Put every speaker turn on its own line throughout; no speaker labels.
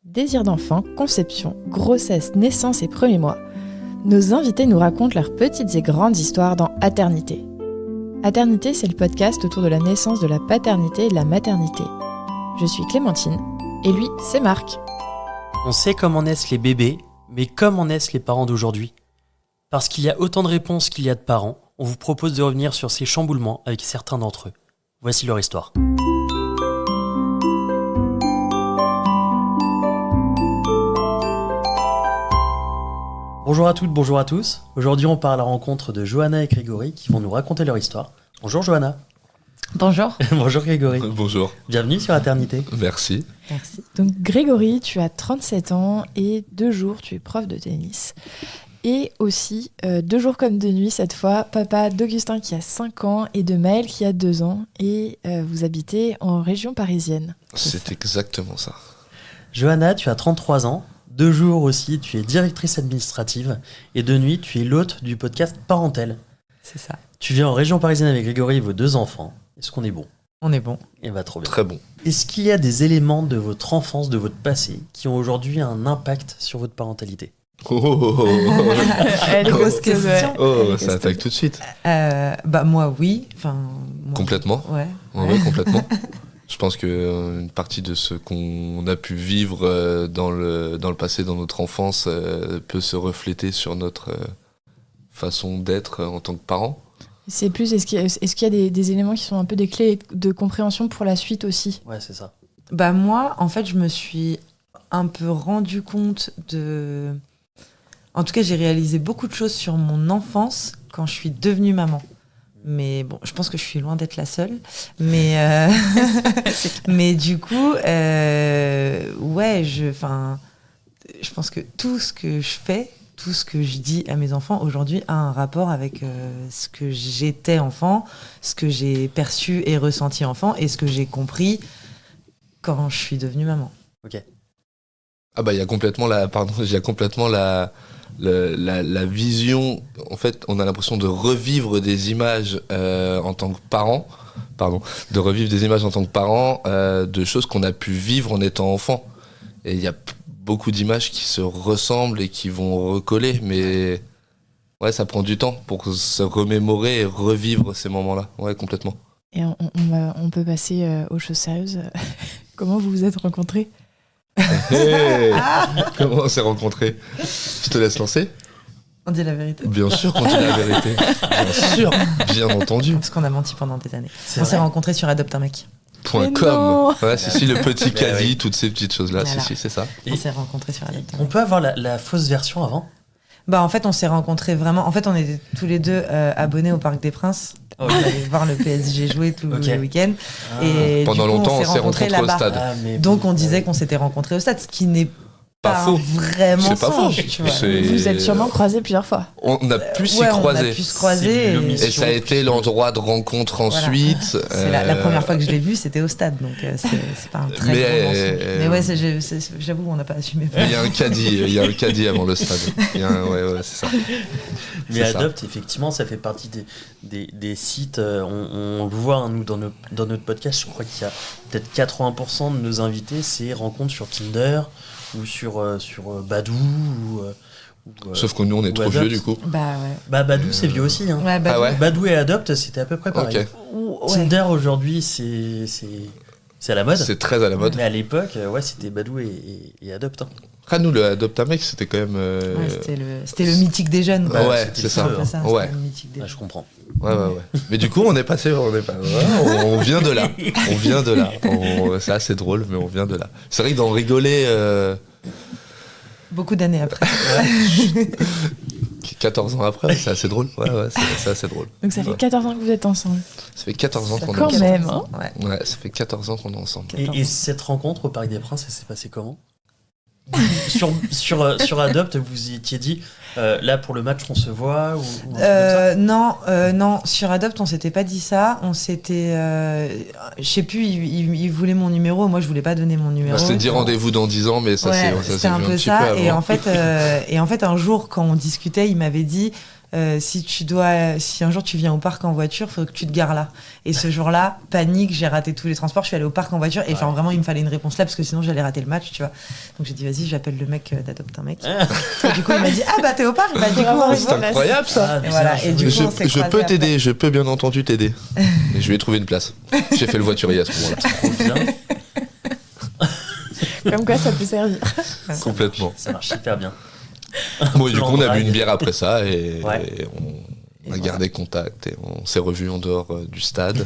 Désir d'enfant, conception, grossesse, naissance et premiers mois. Nos invités nous racontent leurs petites et grandes histoires dans Aternité. Aternité, c'est le podcast autour de la naissance, de la paternité et de la maternité. Je suis Clémentine, et lui, c'est Marc.
On sait comment naissent les bébés, mais comment naissent les parents d'aujourd'hui ? Parce qu'il y a autant de réponses qu'il y a de parents, on vous propose de revenir sur ces chamboulements avec certains d'entre eux. Voici leur histoire. Bonjour à toutes, bonjour à tous. Aujourd'hui, on part à la rencontre de Johanna et Grégory qui vont nous raconter leur histoire. Bonjour Johanna.
Bonjour.
Bonjour Grégory.
Bonjour.
Bienvenue sur Aternité.
Merci.
Merci. Donc Grégory, tu as 37 ans et 2 jours, tu es prof de tennis. Et aussi, 2 jours comme de nuit cette fois, papa d'Augustin qui a 5 ans et de Maëlle qui a 2 ans. Et vous habitez en région parisienne.
C'est exactement ça.
Johanna, tu as 33 ans. 2 jours aussi, tu es directrice administrative. Et de nuit, tu es l'hôte du podcast Parentel.
C'est ça.
Tu vis en région parisienne avec Grégory et vos 2 enfants. Est-ce qu'on est bon ?
On est bon.
Eh bien, trop bien.
Très bon.
Est-ce qu'il y a des éléments de votre enfance, de votre passé, qui ont aujourd'hui un impact sur votre parentalité ?
Elle est grosse
question.
Oh, ça attaque tout de suite.
Moi, oui. Enfin, moi,
Complètement.
Ouais.
Ouais, complètement. Je pense qu'une partie de ce qu'on a pu vivre dans le passé, dans notre enfance, peut se refléter sur notre façon d'être en tant que parent.
C'est plus, est-ce qu'il y a des éléments qui sont un peu des clés de compréhension pour la suite aussi ?
Ouais, c'est ça.
Moi, en fait, je me suis un peu rendu compte de... En tout cas, j'ai réalisé beaucoup de choses sur mon enfance quand je suis devenue maman. Mais bon, je pense que je suis loin d'être la seule. Mais du coup, je pense que tout ce que je fais, tout ce que je dis à mes enfants aujourd'hui a un rapport avec ce que j'étais enfant, ce que j'ai perçu et ressenti enfant et ce que j'ai compris quand je suis devenue maman.
Ok.
Il y a complètement la vision. En fait, on a l'impression de revivre des images en tant que parent. De revivre des images en tant que parent de choses qu'on a pu vivre en étant enfant. Et il y a beaucoup d'images qui se ressemblent et qui vont recoller, mais ouais, ça prend du temps pour se remémorer et revivre ces moments-là. Ouais, complètement.
Et on peut passer aux choses sérieuses. Comment vous vous êtes rencontrés ?
Hey, comment on s'est rencontrés ? Je te laisse lancer ?
On dit la vérité.
Bien sûr qu'on dit la vérité. Bien sûr, bien entendu.
Parce qu'on a menti pendant des années.
C'est
On
vrai.
s'est rencontrés sur Adopte un mec.
Mais
.com.
non.
Ouais, si, le petit
Bah
caddie,
oui.
toutes ces petites choses-là,
Voilà.
si, c'est ça.
On s'est rencontrés sur Adopte un
On
mec.
peut avoir la fausse version avant ?
En fait, on s'est rencontrés vraiment. En fait, on était tous les deux abonnés au Parc des Princes.
Ok.
On allait voir le PSG jouer tous
Ok.
les week-ends.
Ah.
Et
Pendant
du coup,
longtemps, on s'est
rencontrés
rencontrés au
là-bas.
stade.
Ah, mais
Donc, on
bon,
disait
ouais.
qu'on s'était rencontrés au stade, ce qui n'est
Pas
pas
faux.
vraiment
C'est pas faux.
tu vois.
C'est-
Vous vous êtes sûrement croisés plusieurs fois.
On a pu s'y
Ouais, on a
croiser.
pu se
C'est
croiser.
de
Et
l'omission.
Et ça a été l'endroit de rencontre ensuite.
c'est la première fois que je l'ai vu, c'était au stade. Donc, c'est pas un très
Mais,
gros mensonge. Mais ouais, j'avoue, on n'a pas assumé.
Il y a un caddie avant le stade. Ouais, c'est ça.
Mais
C'est ça.
Adopt, effectivement, ça fait partie des sites. On le voit, hein, nous, dans notre podcast, je crois qu'il y a peut-être 80% de nos invités, c'est rencontres sur Tinder ou sur Badoo.
Sauf que nous, on est
ou
trop
Adopt.
vieux du coup.
Badoo, c'est vieux aussi. Hein.
Ouais,
Ah ouais.
Badoo et Adopt, c'était à peu près pareil.
Ok.
Ouais.
Tinder, aujourd'hui, c'est à la mode.
C'est très à la mode.
Mais à l'époque, c'était Badoo et Adopt. Hein.
Ah, nous, le Adopte un mec, c'était quand même.
Ouais, c'était le mythique des jeunes.
Bah,
Ouais,
c'était
c'est
le
ça.
feu, hein.
C'était
Ouais.
le mythique des
Ah,
jeunes.
je comprends.
Ouais. Mais du coup, on est passé. On vient de là. C'est assez drôle, mais on vient de là. C'est vrai que d'en rigoler.
Beaucoup d'années après.
14 ans après, c'est assez drôle. Ouais, c'est assez drôle.
Donc ça fait 14 ans que vous êtes ensemble.
Ça fait 14 ans qu'on est
Quand
ensemble.
même, hein.
Ouais.
Ouais, ça fait 14 ans qu'on est ensemble.
Et cette rencontre au Parc des Princes, elle s'est passée comment ? sur Adopt, vous y étiez dit, là pour le match on se voit ou un truc comme ça ?
Non, sur Adopt, on s'était pas dit ça. On s'était. Je sais plus, il voulait mon numéro. Moi, je voulais pas donner mon numéro.
C'était dit rendez-vous dans 10 ans, mais ça
Ouais,
s'est
c'était un
vu
peu
un petit
ça.
peu
Et
avant.
en fait, un jour, quand on discutait, il m'avait dit si un jour tu viens au parc en voiture, faut que tu te gares là. Et ce jour-là, panique, j'ai raté tous les transports, je suis allée au parc en voiture et vraiment il me fallait une réponse là parce que sinon j'allais rater le match, tu vois. Donc j'ai dit vas-y, j'appelle le mec d'Adopte un mec. Et du coup il m'a dit ah bah t'es au parc, bah du coup on
C'est incroyable ça.
Et voilà. Et du coup on s'est
Je
croisés
peux
après.
t'aider, je peux bien entendu t'aider. Et je lui ai trouvé une place. J'ai fait le voiturier à ce moment-là.
Trop bien.
Comme quoi, ça peut servir.
Complètement.
Ça marche hyper bien.
Bon, et du coup, on a bu
Drague.
une bière après ça et,
Ouais.
et on a
Et
gardé contact et on s'est revus en dehors du stade.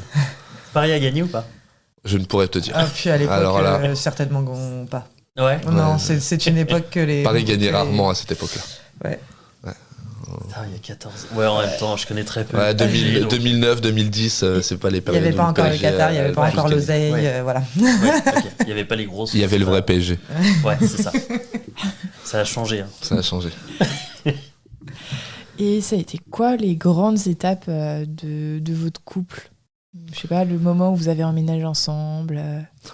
Paris a gagné ou pas?
Je ne pourrais te dire.
Ah puis à l'époque
Alors là-
certainement pas.
Ouais.
Non, c'est une époque que les
Paris gagnait
que les-
rarement à cette époque-là.
Ouais.
Putain, il y a 14. Ouais, en même temps, je connais très peu.
Ouais,
le PSG, donc-
2009, 2010, c'est pas les
Il n'y
périodes.
avait pas
où
encore le
PSG
Qatar, il n'y avait pas
a
encore
plus
l'oseille,
Ouais.
voilà.
Ouais, ok. Il n'y avait pas les grosses.
Il y avait le vrai PSG.
Ouais, c'est ça. Ça a changé. Hein.
Ça a changé.
Et ça a été quoi les grandes étapes de votre couple? Je sais pas, le moment où vous avez emménagé ensemble.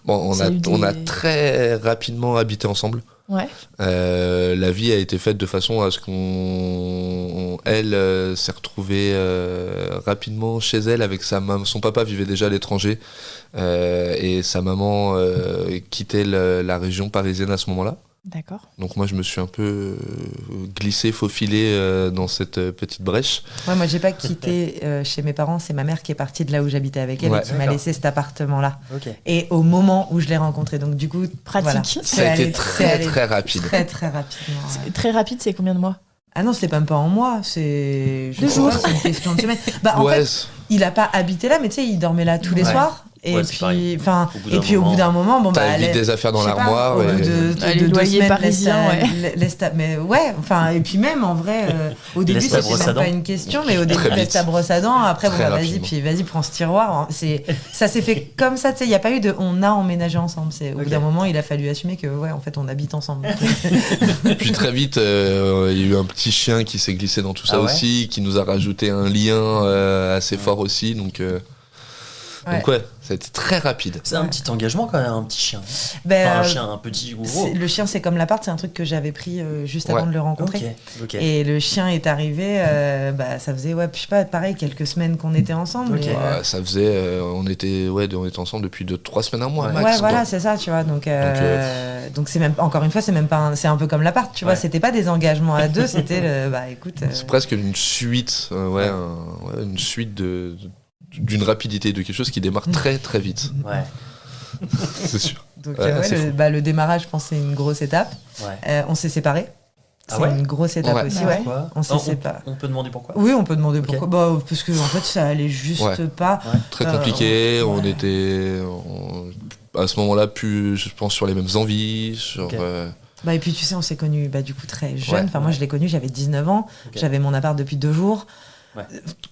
Bon,
Ça a eu
on a
des-
très rapidement habité ensemble.
Ouais.
La vie a été faite de façon à ce elle s'est retrouvée rapidement chez elle avec sa maman. Son papa vivait déjà à l'étranger et sa maman quittait la région parisienne à ce moment-là.
D'accord.
Donc moi je me suis un peu glissé, faufilé dans cette petite brèche.
Ouais, moi, j'ai pas quitté chez mes parents, c'est ma mère qui est partie de là où j'habitais avec elle
Ouais.
et qui m'a
D'accord.
laissé cet appartement-là.
Ok.
Et au moment où je l'ai rencontré, donc du coup,
Pratique.
voilà.
Ça
C'est
a été
allé
très très rapide.
très très rapidement. Ouais.
C'est très rapide, c'est combien de mois?
Ah non, c'est même pas en mois, c'est je
Deux
sais
jours.
pas, c'est une question de semaine. Bah en
Ouais,
fait, il a pas habité là, mais tu sais, il dormait là tous les
Ouais.
soirs. Et
Ouais, c'est pareil.
puis, enfin,
Au bout
et
d'un
puis au
moment,
bout d'un moment, bon bah,
t'as vite
allez,
des affaires dans
je sais pas,
l'armoire.
au bout
et-
de
Les
2
loyers
semaines,
parisiens,
mais ouais, enfin, et puis même en vrai, au début
Laisse la
c'était
brosse à
même pas
dents.
une question, mais au début
Très
laisse
vite.
ta brosse à dents. Après bon
Très
bah, vas-y,
rapidement.
puis vas-y prends ce tiroir. Ça s'est fait comme ça, tu sais, il y a pas eu de on a emménagé ensemble. C'est au bout
Ok.
d'un moment, il a fallu assumer que ouais, en fait, on habite ensemble.
Puis très vite, il y a eu un petit chien qui s'est glissé dans tout ça
Ah ouais
aussi, qui nous a rajouté un lien assez fort aussi. Donc ouais, ça a été très rapide.
C'est un petit engagement quand même, un petit chien.
Ben,
Enfin, un chien, un petit ou gros.
le chien, c'est comme l'appart, c'est un truc que j'avais pris juste
Ouais.
avant de le rencontrer.
Ok.
Et le chien est arrivé, ça faisait, ouais, je sais pas, pareil, quelques semaines qu'on était ensemble.
Ok.
et,
Ouais, ça faisait, on était ensemble depuis 3 semaines, un mois.
Ouais.
max,
ouais,
quoi.
voilà, c'est ça, tu vois. Donc c'est même, encore une fois, c'est même pas, c'est un peu comme l'appart, tu vois.
Ouais.
C'était pas des engagements à deux, c'était, bah écoute.
C'est presque une suite, une suite d'une rapidité, de quelque chose qui démarre très très vite.
Ouais.
C'est sûr.
Donc
Ouais, c'est fou.
le démarrage, je pense, c'est une grosse étape.
Ouais.
On s'est séparés.
Ah
C'est
ouais
une grosse étape
Ouais.
aussi,
Ah
ouais.
Pourquoi
On s'est séparés.
On peut demander pourquoi.
Oui, on peut demander
Ok.
pourquoi. Bah, parce que en fait, ça allait juste
Ouais.
pas.
Très compliqué.
ouais.
On était à ce moment-là plus, je pense, sur les mêmes envies. Sur,
Ok.
Bah, et puis tu sais, on s'est connus du coup très jeune.
Ouais.
Enfin, moi, je l'ai connu, j'avais 19 ans.
Ok.
J'avais mon appart depuis 2 jours.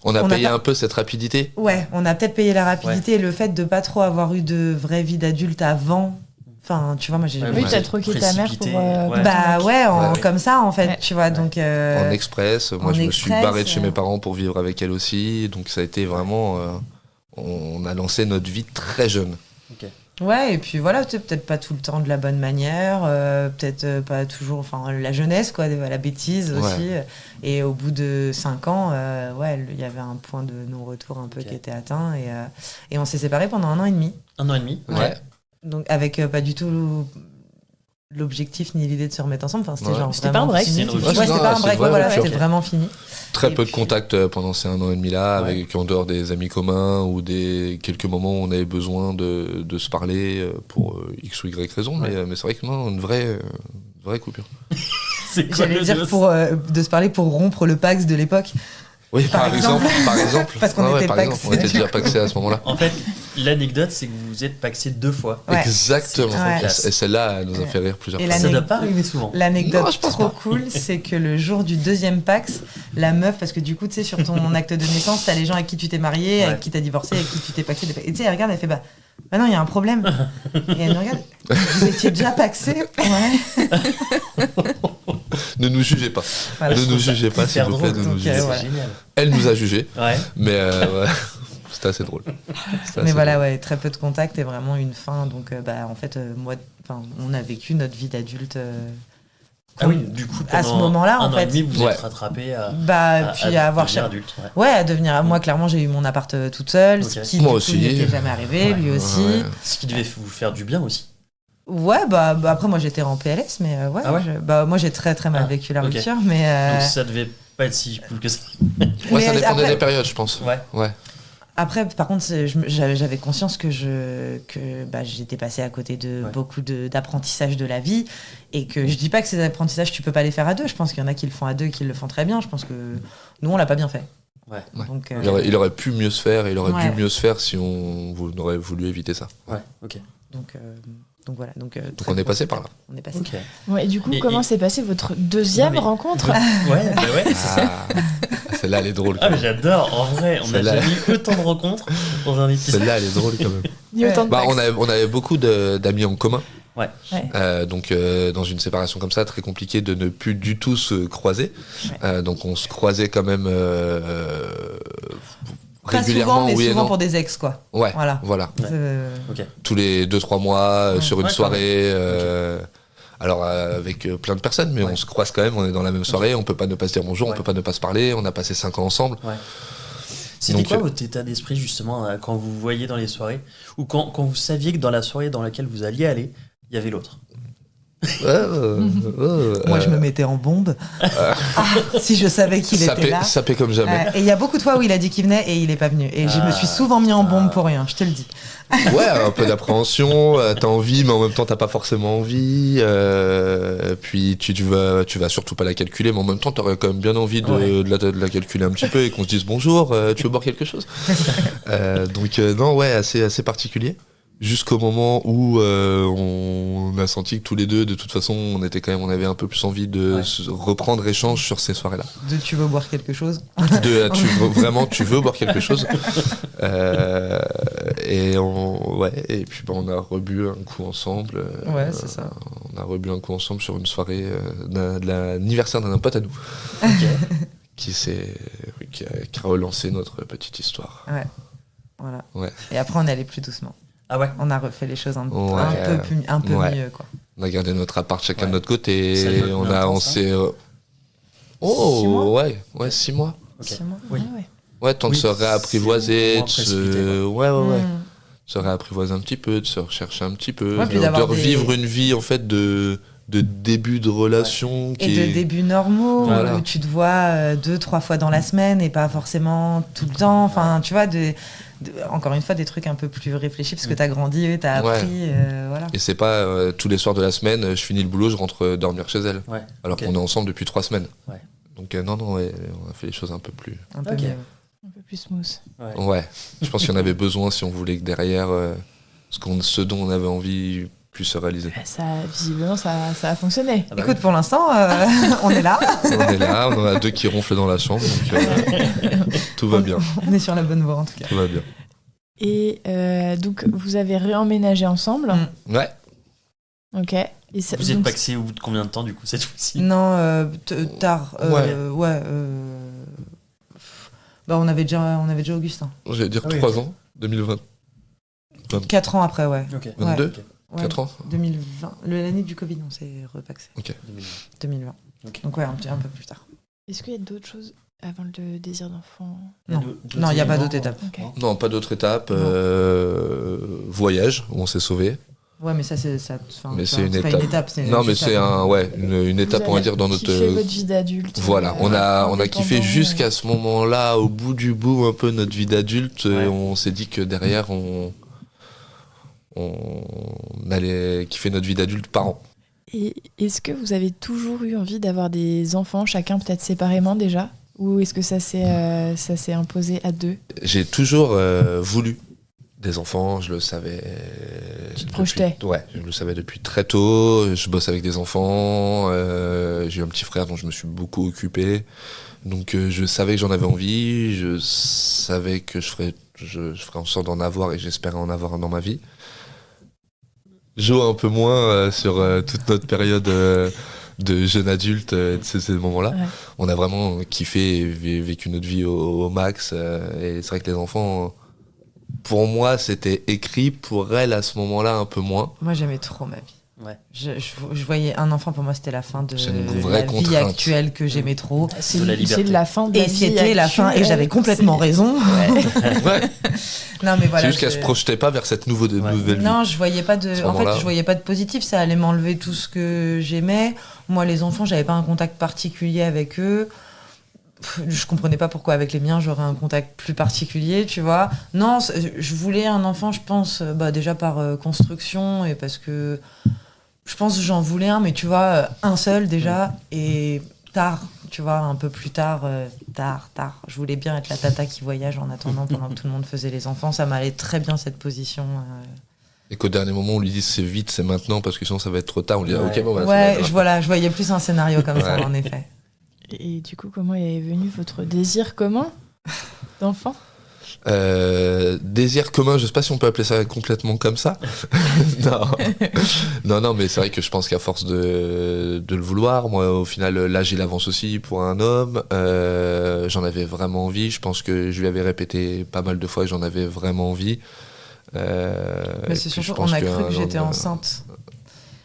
on a
on a
payé
pas-
un peu cette rapidité.
Ouais, on a peut-être payé la rapidité et le fait de pas trop avoir eu de vraie vie d'adulte avant. Enfin, tu vois, moi, j'ai.
Ouais,
Oui,
Ouais.
t'as troqué ta mère pour.
Précipité, ouais.
pour ton
Bah
mec.
ouais,
Ouais.
comme ça, en fait,
Ouais.
tu vois. Donc.
En express. Moi,
en
je me suis
express,
barré de chez mes parents pour vivre avec elle aussi. Donc, ça a été vraiment. On a lancé notre vie très jeune.
Ouais, et puis voilà, tu sais, peut-être pas tout le temps de la bonne manière, peut-être pas toujours, enfin, la jeunesse, quoi, la bêtise aussi. Et au bout de 5 ans, ouais, il y avait un point de non-retour un peu
Ok.
qui était atteint. Et on s'est séparés pendant 1 an et demi.
1 an et demi.
Ouais.
Donc, avec pas du tout l'objectif ni l'idée de se remettre ensemble. Enfin, c'était
Ouais.
genre.
C'était pas un
vraiment
break,
fini.
c'était une
Ouais,
rupture.
c'était
Non,
pas un
c'est
break,
une vraie
voilà,
rupture.
c'était vraiment fini.
Très
Et
peu de
puis-
contact pendant ces 1 an et demi là,
Ouais.
avec en dehors des amis communs ou des quelques moments où on avait besoin de se parler pour X ou Y raison.
Ouais.
Mais c'est vrai que non, une vraie coupure.
C'est quoi
J'allais
le
dire de se parler pour rompre le Pax de l'époque.
Oui,
Par
par exemple.
Parce qu'on était
par
paxés.
exemple, on était déjà paxés à ce moment-là.
En fait, l'anecdote, c'est que vous vous êtes paxé 2 fois.
Ouais.
Exactement.
Ouais.
Et celle-là, elle nous a fait rire plusieurs
Et
fois.
Ça
l'anecdote-
doit pas arriver souvent.
L'anecdote
Non, je pense
trop
pas.
cool, c'est que le jour du 2e Pax, la meuf, parce que du coup, tu sais, sur ton acte de naissance, t'as les gens avec qui tu t'es marié,
Ouais.
avec qui t'as divorcé, avec qui tu t'es paxé. Et tu sais, elle regarde, elle fait bah non, il y a un problème. Et elle nous regarde, vous étiez déjà paxé? Ouais.
Ne nous jugez pas.
Voilà.
Ne nous jugez pas, s'il
Hyper
vous plaît,
drôle,
ne nous
donc,
jugez
C'est
pas.
voilà.
génial.
Elle nous a jugés,
Ouais.
mais ouais, c'était assez drôle. C'était
Mais
assez
voilà,
drôle.
ouais, très peu de contact et vraiment une fin. Donc, bah, en fait, moi, on a vécu notre vie d'adulte
Ah oui, du coup,
à ce
pendant
moment-là,
un
en
an
fait.
et demi, vous
Ouais.
êtes rattrapé à,
Puis à avoir
devenir adulte. Ouais.
Ouais, à devenir. Moi, clairement, j'ai eu mon appart toute seule, ce
Ok.
qui
Moi
du coup,
aussi.
n'était jamais arrivé,
Ouais.
lui aussi.
Ouais.
Ce qui devait vous faire du bien aussi.
Ouais, bah, après, moi, j'étais en PLS, mais ouais.
Ah ouais
moi, j'ai très très mal
Ah,
vécu la
ok.
rupture, mais.
Donc ça devait pas être si cool que ça.
Ouais,
Mais
ça dépendait
après-
des périodes, je pense.
Ouais.
Après, par contre, j'avais conscience que j'étais passée à côté de
Ouais.
beaucoup d'apprentissage de la vie et que je dis pas que ces apprentissages, tu peux pas les faire à deux. Je pense qu'il y en a qui le font à deux et qui le font très bien. Je pense que nous, on l'a pas bien fait.
Ouais.
Donc,
Il aurait pu mieux se faire, il aurait
Ouais.
dû mieux se faire si on aurait voulu éviter ça.
Ouais, ok.
donc voilà. Donc
on est passé par là.
On est passé.
Ok.
Ouais, et du coup,
Et-
comment s'est passée votre deuxième
Non, mais-
rencontre
Ouais, bah ouais, c'est ça.
Celle-là, elle est drôle.
Ah,
Quand
mais
même.
j'adore, en vrai, on a
Celle-là.
jamais eu autant de rencontres dans un épisode.
Celle-là, elle est drôle quand même.
Ni autant de
Bah,
taxes.
on avait beaucoup d'amis en commun.
Ouais.
Donc dans une séparation comme ça, très compliqué de ne plus du tout se croiser. Donc on se croisait quand même
Pas
régulièrement,
souvent, mais
oui et
souvent
non.
pour des ex, quoi.
Ouais,
Voilà.
voilà.
Ouais. Ok.
Tous les 2-3 mois
Ouais.
sur une
Ouais,
soirée. Alors avec plein de personnes, mais
Ouais.
on se croise quand même, on est dans la même soirée, on peut pas ne pas se dire bonjour,
Ouais.
on peut pas ne pas se parler, on a passé 5 ans ensemble.
C'était
Donc,
quoi votre état d'esprit justement quand vous voyiez dans les soirées ou quand vous saviez que dans la soirée dans laquelle vous alliez aller, il y avait l'autre?
Moi, je me mettais en bombe. Si je savais qu'il était là.
Sapé comme jamais.
Et il y a beaucoup de fois où il a dit qu'il venait et il est pas venu. Et je me suis souvent mis en bombe pour rien, je te le dis.
Ouais, un peu d'appréhension, t'as envie, mais en même temps t'as pas forcément envie. Puis tu vas surtout pas la calculer, mais en même temps t'aurais quand même bien envie de la calculer un petit peu et qu'on se dise bonjour, tu veux boire quelque chose. Donc non, ouais, assez particulier. Jusqu'au moment où on a senti que tous les deux, de toute façon, on avait un peu plus envie de reprendre échange sur ces soirées-là.
Tu veux boire quelque chose?
Tu veux boire quelque chose. Et puis on a rebu un coup ensemble.
Ouais, c'est ça.
On a rebu un coup ensemble sur une soirée de l'anniversaire d'un pote à nous. qui a relancé notre petite histoire.
Ouais. Voilà.
Ouais.
Et après, on est allé plus doucement.
Ah ouais.
On a refait les choses un peu
Ouais.
mieux, quoi.
On a gardé notre appart chacun de
Ouais.
notre côté.
Ça fait combien de temps,
on
ça
s'est.
6 mois.
Ouais, 6 mois.
Ok.
6 mois.
Oui.
Ah ouais.
Ouais, temps de
Oui,
se réapprivoiser,
c'est moins
de
précipité,
se. Ouais.
Mm.
Se réapprivoiser un petit peu, de se rechercher un petit peu,
Ouais, puis
de
d'avoir
revivre une vie en fait de début de relation
Et de débuts normaux,
Voilà.
où tu te vois 2-3 fois dans la semaine et pas forcément tout le temps. Enfin, tu vois, encore une fois, des trucs un peu plus réfléchis parce que t'as grandi, t'as appris. Voilà.
Et c'est pas tous les soirs de la semaine, je finis le boulot, je rentre dormir chez elle.
Ouais.
Alors
Ok.
qu'on est ensemble depuis 3 semaines.
Ouais.
Donc non, ouais, on a fait les choses un peu plus.
Un peu
Ok.
mieux.
Un peu plus smooth.
Ouais.
Ouais, je pense qu'il y en avait besoin si on voulait que derrière, ce dont on avait envie puisse se réaliser.
Visiblement, ça a fonctionné.
Ah bah
Écoute, pour l'instant, on est là.
On est là, on en a 2 qui ronflent dans la chambre, donc tout va bien,
On est sur la bonne voie, en tout cas.
tout va bien.
Et donc, vous avez réemménagé ensemble.
Ouais,
Ok. Et ça,
Vous êtes
donc,
paxé au bout de combien de temps du coup cette fois-ci?
Non, tard.
Ouais.
Bah, on avait déjà Augustin.
j'allais dire
Ah oui,
3
ok.
ans, 2020.
4 ans après, ouais.
Ok.
22
Ok.
Ouais,
4 ans
2020. L'année du Covid, on s'est repaxé. 2020.
Ok.
Donc ouais, un peu plus tard.
est-ce qu'il y a d'autres choses avant le désir d'enfant?
Non, il n'y a pas d'autre étape.
Ok.
Non, pas d'autre étape.
Non.
Voyage, où on s'est sauvé.
Ouais, mais ça, c'est ça. Enfin,
Mais
tu
c'est
vois,
une
pas
étape.
une étape. C'est
Non, mais
juste
c'est
après.
une étape, on va dire, dans notre.
Kiffé votre vie d'adulte.
Voilà, on a kiffé
indépendant,
jusqu'à ce moment-là, au bout du bout, un peu notre vie d'adulte.
Ouais.
On s'est dit que derrière, on allait kiffer notre vie d'adulte par an.
Et est-ce que vous avez toujours eu envie d'avoir des enfants, chacun peut-être séparément déjà? Ou est-ce que ça s'est imposé à deux?
J'ai toujours voulu des enfants, je le savais.
Tu te projetais?
Ouais, je le savais depuis très tôt. Je bosse avec des enfants. J'ai eu un petit frère dont je me suis beaucoup occupé. Donc je savais que j'en avais envie. Je savais que je ferais en sorte d'en avoir et j'espérais en avoir un dans ma vie. Jo un peu moins sur toute notre période de jeune adulte, de ces moments-là.
Ouais.
On a vraiment kiffé et vécu notre vie au max. Et c'est vrai que les enfants, pour moi, c'était écrit. Pour elle, à ce moment-là, un peu moins.
Moi, j'aimais trop ma vie.
Ouais.
Je voyais un enfant, pour moi, c'était la fin de
C'est une vraie
la vie
contrainte.
actuelle que j'aimais trop.
De la liberté.
C'est la fin de la
Et
vie
c'était la fin, et
actuelle.
j'avais complètement raison.
Ouais.
Non, mais voilà.
C'est juste qu'elle se projetait pas vers cette nouvelle vie.
Non, je voyais pas de.
ce
En fait,
moment-là.
je voyais pas de positif. Ça allait m'enlever tout ce que j'aimais. Moi, les enfants, j'avais pas un contact particulier avec eux. Je comprenais pas pourquoi avec les miens j'aurais un contact plus particulier, tu vois. Non, je voulais un enfant, je pense, déjà par construction et parce que je pense que j'en voulais un, mais tu vois, un seul déjà et tard, tu vois, un peu plus tard, tard. Je voulais bien être la tata qui voyage en attendant pendant que tout le monde faisait les enfants. Ça m'allait très bien cette position.
Et qu'au dernier moment, on lui dise c'est vite, c'est maintenant, parce que sinon ça va être trop tard. On lui dit
Ouais.
ok, bon, bah,
Ouais,
c'est-
je voyais plus un scénario comme ça,
Ouais.
en effet.
Et du coup, comment est venu votre désir commun d'enfant?
Désir commun, je sais pas si on peut appeler ça complètement comme ça. Non, mais c'est vrai que je pense qu'à force de le vouloir, moi au final l'âge il avance aussi pour un homme. J'en avais vraiment envie. Je pense que je lui avais répété pas mal de fois que j'en avais vraiment envie.
Mais
et
c'est
puis,
surtout
je
qu'on
pense
a cru
qu'un
que j'étais
homme,
enceinte.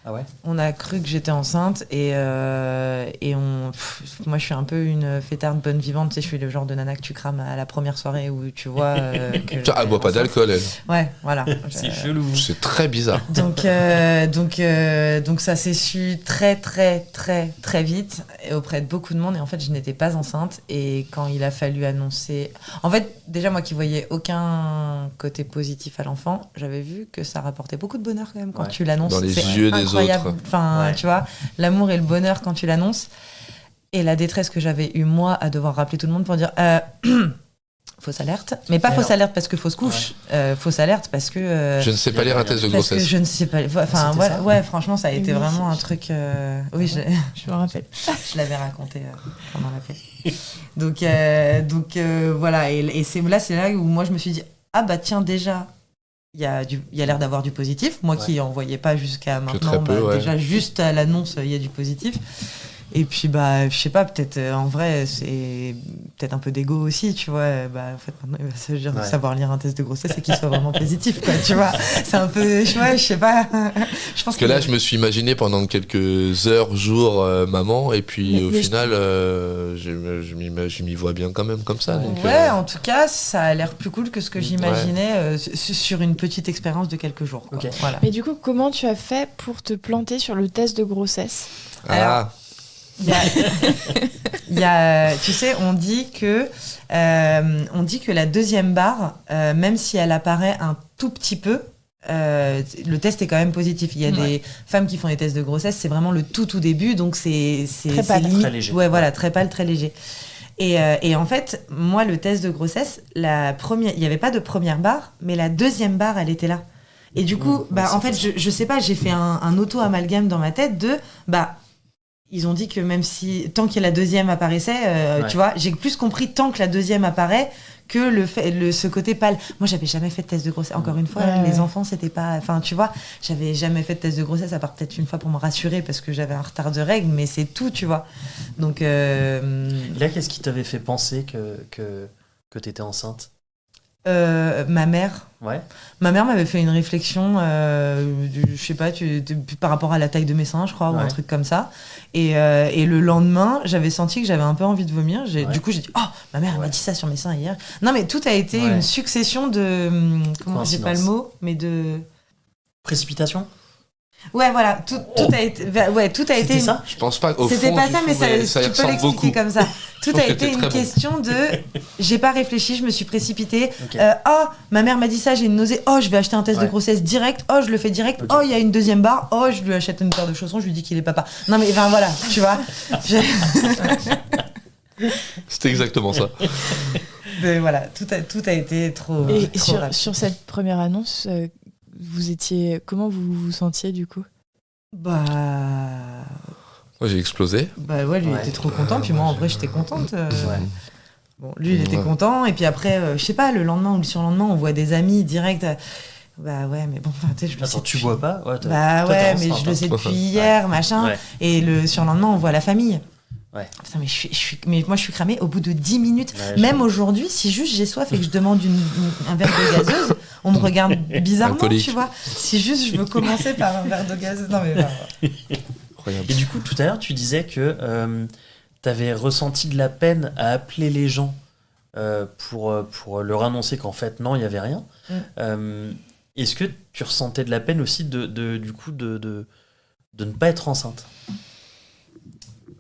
Ah ouais.
On a cru que j'étais enceinte et moi je suis un peu une fêtarde bonne vivante, tu sais, je suis le genre de nana que tu crames à la première soirée où tu vois que
Tiens, elle boit pas d'alcool, elle.
Ouais, voilà.
C'est chelou.
C'est très bizarre.
Donc ça s'est su très vite et auprès de beaucoup de monde et en fait je n'étais pas enceinte et quand il a fallu annoncer, en fait déjà moi qui voyais aucun côté positif à l'enfant, j'avais vu que ça rapportait beaucoup de bonheur quand même quand
Ouais.
tu l'annonces.
Dans les
C'est
yeux des
incroyable.
autres.
Enfin,
Ouais.
tu vois, l'amour et le bonheur quand tu l'annonces et la détresse que j'avais eu moi à devoir rappeler tout le monde pour dire fausse alerte, mais pas
Alors.
fausse alerte parce que fausse couche, fausse alerte parce que
Je ne sais pas lire un test de
parce que
grossesse.
je ne sais pas. Enfin,
C'était ça
ouais, franchement, ça a été
Oui,
vraiment un
c'est-
truc. Oui,
Je me rappelle.
je l'avais raconté pendant l'appel. Donc voilà, et c'est là où moi je me suis dit ah bah tiens déjà. Il y a l'air d'avoir du positif. Moi qui en voyais pas jusqu'à maintenant,
très peu, ouais.
déjà juste à l'annonce, il y a du positif. Et puis, je sais pas, peut-être en vrai, c'est peut-être un peu d'ego aussi, tu vois. En fait, maintenant, il va s'agir de
Ouais.
savoir lire un test de grossesse et qu'il soit vraiment positif, quoi, tu vois. C'est un peu, je sais pas. Je pense
Parce que là, je me suis imaginé pendant quelques heures, jours, maman, et puis au
Mais
final, je m'y vois bien quand même comme ça. Donc,
Ouais, en tout cas, ça a l'air plus cool que ce que j'imaginais sur une petite expérience de quelques jours. Quoi.
Ok.
Voilà.
Mais du coup, comment tu as fait pour te planter sur le test de grossesse?
Ah,
Il y a, tu sais, on dit que la deuxième barre, même si elle apparaît un tout petit peu, le test est quand même positif. Il y a des femmes qui font des tests de grossesse, c'est vraiment le tout début, donc c'est
Très pâle,
limite,
très léger.
Ouais, voilà, très pâle, très léger. Et en fait, moi, le test de grossesse, il n'y avait pas de première barre, mais la deuxième barre, elle était là. Et du coup, en fait, je sais pas, j'ai fait un auto-amalgame dans ma tête de, ils ont dit que même si, tant que la deuxième apparaissait, tu vois, j'ai plus compris tant que la deuxième apparaît que ce côté pâle. Moi, j'avais jamais fait de test de grossesse. Encore une fois, les enfants, c'était pas, enfin, tu vois, j'avais jamais fait de test de grossesse à part peut-être une fois pour me rassurer parce que j'avais un retard de règles, mais c'est tout, tu vois. Donc,
Et là, qu'est-ce qui t'avait fait penser que t'étais enceinte?
ma mère.
Ouais.
Ma mère m'avait fait une réflexion, je sais pas, par rapport à la taille de mes seins, je crois, ou un
Ouais.
truc comme ça. Et le lendemain, j'avais senti que j'avais un peu envie de vomir. Du coup, j'ai dit, oh, ma mère elle m'a dit ça sur mes seins hier. Non, mais tout a été une succession de, comment, j'ai pas le mot, mais de...
Précipitation?
Ouais, voilà, tout a été, tout a été.
C'était ça?
je pense pas. Au
C'était
fond,
pas
du
ça,
fond,
mais ça,
y
tu peux
ressemble
l'expliquer
beaucoup.
comme ça. Tout
trouve
a
que
été
t'es
une
très bon.
question de. J'ai pas réfléchi, je me suis précipitée.
Ok.
Oh, ma mère m'a dit ça, j'ai une nausée. Oh, je vais acheter un test de
Ouais.
grossesse direct. Oh, je le fais direct.
Ok.
Oh, il y a une deuxième barre. Oh, je lui achète une paire de chaussons, je lui dis qu'il est papa. Non, mais enfin, voilà, tu vois.
C'était exactement ça.
Voilà, tout a été trop.
Et
trop rapide.
sur cette première annonce, comment vous vous sentiez du coup?
Bah.
Moi, j'ai explosé.
Ouais, lui il
Ouais.
était trop content. Puis moi, en vrai, j'étais contente.
Ouais.
Bon, lui, il était
Ouais.
content. Et puis après, je sais pas, le lendemain ou le surlendemain, on voit des amis direct. Bah ouais, mais bon, enfin, tu sais, je le sais.
Attends, tu
depuis-
bois pas? Ouais,
Bah
toi,
ouais,
t'es
mais
enceinte,
je le sais
hein.
depuis hier, machin.
Ouais.
Et le surlendemain, on voit la famille.
Ouais.
Putain, mais moi, je suis cramée au bout de 10 minutes.
Ouais,
Même aujourd'hui, si juste j'ai soif et que je demande un verre de gazeuse, on me regarde bizarrement,
Alcoolique.
tu vois. Si juste je veux commencer par un verre de gazeuse. Non, mais voilà.
Incroyable.
Et du coup, tout à l'heure, tu disais que tu avais ressenti de la peine à appeler les gens pour leur annoncer qu'en fait, non, il n'y avait rien. Est-ce que tu ressentais de la peine aussi du coup de ne pas être enceinte?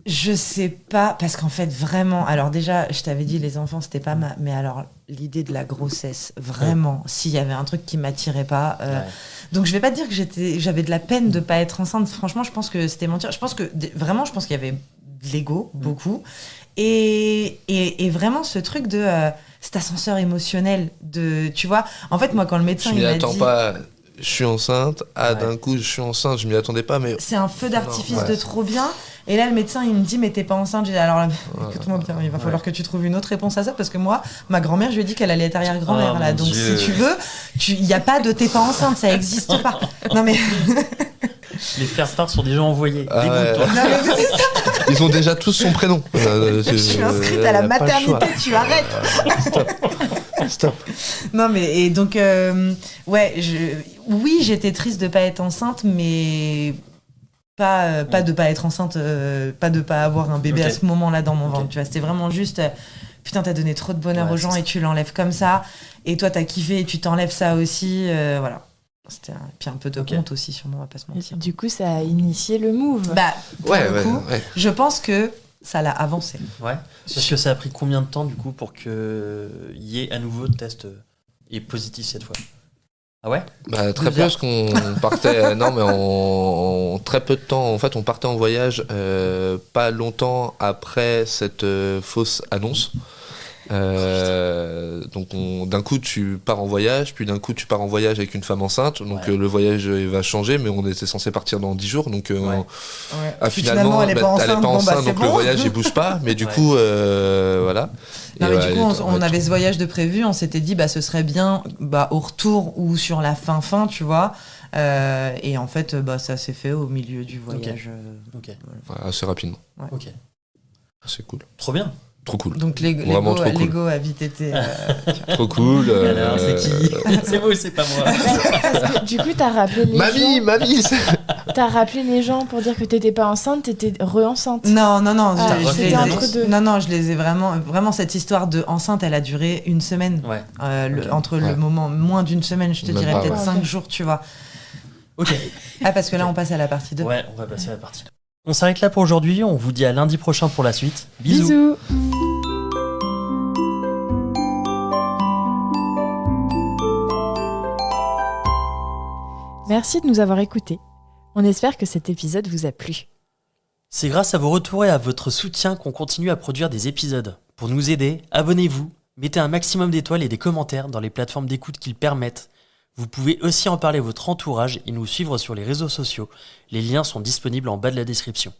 Je sais pas, parce qu'en fait, vraiment, alors déjà, je t'avais dit, les enfants, c'était pas mais alors, l'idée de la grossesse, vraiment, s'il y avait un truc qui m'attirait pas. Donc, je vais pas dire que j'avais de la peine de pas être enceinte. Franchement, je pense que c'était mentir. Je pense qu'il y avait de l'ego, beaucoup. Et vraiment, ce truc de cet ascenseur émotionnel, tu vois. En fait, moi, quand le médecin,
Je m'y
il m'a
attends
dit.
pas. Je suis enceinte. Ah,
Ouais.
d'un coup, je suis enceinte. Je m'y attendais pas, mais.
C'est un feu d'artifice
Non, ouais.
de trop bien. Et là, le médecin, il me dit, mais t'es pas enceinte. J'ai dit, alors là, écoute-moi bien, il va falloir que tu trouves une autre réponse à ça, parce que moi, ma grand-mère, je lui ai dit qu'elle allait être arrière-grand-mère,
Oh,
là.
mon
Donc,
Dieu.
si tu veux, il y a pas de t'es pas enceinte, ça existe pas. Non, mais.
Les faire-part sont déjà envoyés.
Ah ouais.
Dégoûte-toi.
Non, mais c'est ça.
Ils ont déjà tous son prénom.
Je suis inscrite à la maternité, tu arrêtes.
Stop.
Non, mais, et donc, ouais, oui, j'étais triste de pas être enceinte, mais. Pas de pas être enceinte, pas de pas avoir un bébé
Ok.
à ce moment-là dans mon ventre.
Ok.
Tu vois, c'était vraiment juste, putain, t'as donné trop de bonheur
Ouais,
aux
c'est
gens
ça.
et tu l'enlèves comme ça. Et toi, t'as kiffé et tu t'enlèves ça aussi. Voilà. C'était puis un peu de
Ok.
honte aussi, sûrement, on va pas se mentir.
Du coup, ça a initié le move.
Bah, pour
Ouais,
le
ouais,
coup,
ouais.
je pense que ça l'a avancé.
Ouais. Parce que ça a pris combien de temps du coup pour qu'il y ait à nouveau de test et positif cette fois? Ah ouais?
Bah, très
2
peu,
heures.
parce qu'on partait. Non, mais en très peu de temps. En fait, on partait en voyage pas longtemps après cette fausse annonce. Donc, d'un coup, tu pars en voyage, puis d'un coup, tu pars en voyage avec une femme enceinte. Donc,
Ouais.
le voyage va changer, mais on était censé partir dans 10 jours. Donc,
Ouais.
Puis
finalement,
elle est pas enceinte, bon, bah, c'est
donc le
bon.
voyage, il bouge pas. Mais du
Ouais.
coup, voilà.
Non,
Et
mais
ouais,
du coup, on avait ce voyage de prévu, on s'était dit, bah, ce serait bien au retour ou sur la fin, tu vois. Et en fait, bah, ça s'est fait au milieu du voyage.
Ok.
assez rapidement.
Ok.
C'est cool.
Trop bien.
Trop cool.
Donc,
Vraiment trop cool.
Lego a vite été.
Trop cool.
Alors, c'est qui? C'est moi ou c'est pas moi?
Parce que, du coup, t'as rappelé les
Mamie,
t'as rappelé les gens pour dire que t'étais pas enceinte, t'étais re-enceinte.
Non,
Ah,
je
c'était
les ai-
entre deux.
Non, je les ai vraiment cette histoire de enceinte, elle a duré une semaine.
Ouais.
Ok. Entre
Ouais.
le moment, moins d'une semaine, je te
Même
dirais
pas,
peut-être
ouais.
5
Ok.
jours, tu vois.
Ok.
Ah, parce que là, on passe à la partie 2.
Ouais, on va passer à la partie 2. On s'arrête là pour aujourd'hui. On vous dit à lundi prochain pour la suite. Bisous.
Merci de nous avoir écoutés. On espère que cet épisode vous a plu.
C'est grâce à vos retours et à votre soutien qu'on continue à produire des épisodes. Pour nous aider, abonnez-vous, mettez un maximum d'étoiles et des commentaires dans les plateformes d'écoute qu'ils permettent. Vous pouvez aussi en parler à votre entourage et nous suivre sur les réseaux sociaux. Les liens sont disponibles en bas de la description.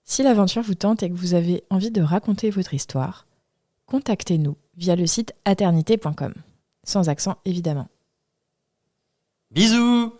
Si l'aventure vous tente et que vous avez envie de raconter votre histoire, contactez-nous via le site aternité.com. Sans accent, évidemment.
Bisous!